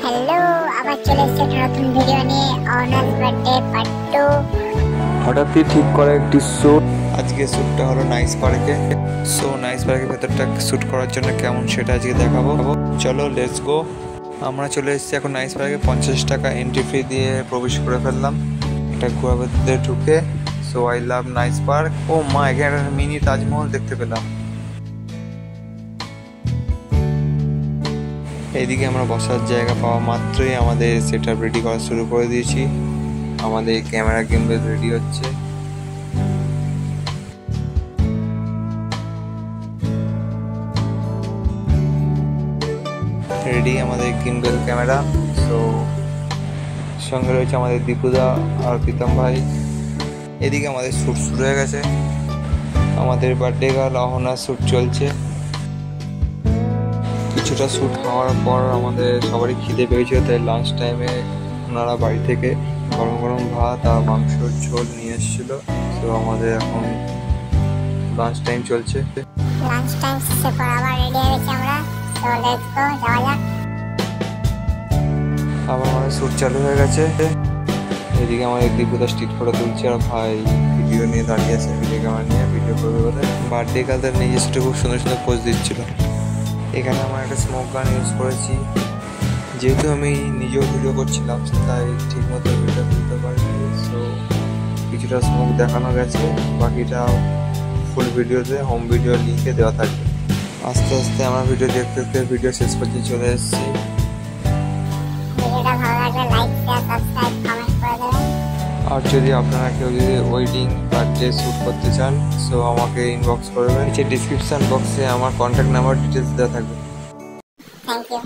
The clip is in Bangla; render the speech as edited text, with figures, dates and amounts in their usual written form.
হ্যালো, আবার চলে এসেছে একটা নতুন ভিডিও নিয়ে। Honours birthday part 2। হঠাৎই ঠিক করা একটি শ্যুট। আজকে শ্যুটটা হলো নাইস পার্কে। সো নাইস পার্কের ভেতরটা শ্যুট করার জন্য কেমন সেটা আজকে দেখাবো। চলো লেটস গো। আমরা চলে এসেছি এখন নাইস পার্কে। 50 টাকা এন্ট্রি ফি দিয়ে প্রবেশ করে ফেললাম এটা ঘোরার ভেতরে ঢুকে। So I love nice park. ও মা, এখানে একটা মিনি তাজমহল দেখতে পেলাম। এইদিকে আমরা বসার জায়গা পাওয়া মাত্রই আমাদের সেটআপ রেডি করা শুরু করে দিয়েছি। আমাদের ক্যামেরা গিম্বল রেডি হচ্ছে। রেডি আমাদের গিম্বল ক্যামেরা। তো সঙ্গে রয়েছে আমাদের দীপুদা আর প্রীতম ভাই। এদিকে আমাদের শ্যুট শুরু হয়ে গেছে। আমাদের বার্থডে গার্ল অহনার শ্যুট চলছে। কিছুটা শ্যুট হওয়ার পর আমাদের সবারই খিদে পেয়েছিল, তাই লাঞ্চ টাইমে ওনারা বাড়ি থেকে গরম গরম ভাত আর মাংসর ঝোল নিয়ে এসেছিলো। তো আমাদের এখন লাঞ্চ টাইম চলছে। লাঞ্চ টাইম শেষে পর আবার রেডি হয়ে গেছি আমরা। তো লেটস গো, যাওয়া যাক। আবার আমাদের শ্যুট চালু হয়ে গেছে। এদিকে আমাদের দীপুদা স্ট্রিট ফটো তুলছে আর ভাই ভিডিও নিয়ে দাঁড়িয়ে আছে, ভিডিও ক্যামেরা নিয়ে ভিডিও করবে বলে। বার্থডে গার্লদের নিজস্ব খুব সুন্দর সুন্দর পোজ দিচ্ছিল। এখানে আমার একটা স্মোক গান ইউজ করেছি, যেহেতু আমি নিজেও ভিডিও করছিলাম তাই ঠিক মতো ভিডিও তুলতে পারিনি। সো কিছুটা স্মোক দেখানো গেছে, বাকিটা ফুল ভিডিওতে হোম ভিডিও লিঙ্কে দেওয়া থাকবে। আস্তে আস্তে আমরা ভিডিও দেখতে দেখতে ভিডিও শেষ পর্যন্ত চলে এসেছি। ভিডিওটা ভালো লাগলে লাইক, শেয়ার, সাবস্ক্রাইব, কমেন্ট করে দেবেন। আর যদি আপনারা কেউ যদি ওয়েডিং বার্থডে শ্যুট করতে চান, সো আমাকে ইনবক্স করবেন। নিচে ডিসক্রিপশান বক্সে আমার কন্ট্যাক্ট নাম্বার ডিটেলস দেওয়া থাকবে। Thank you.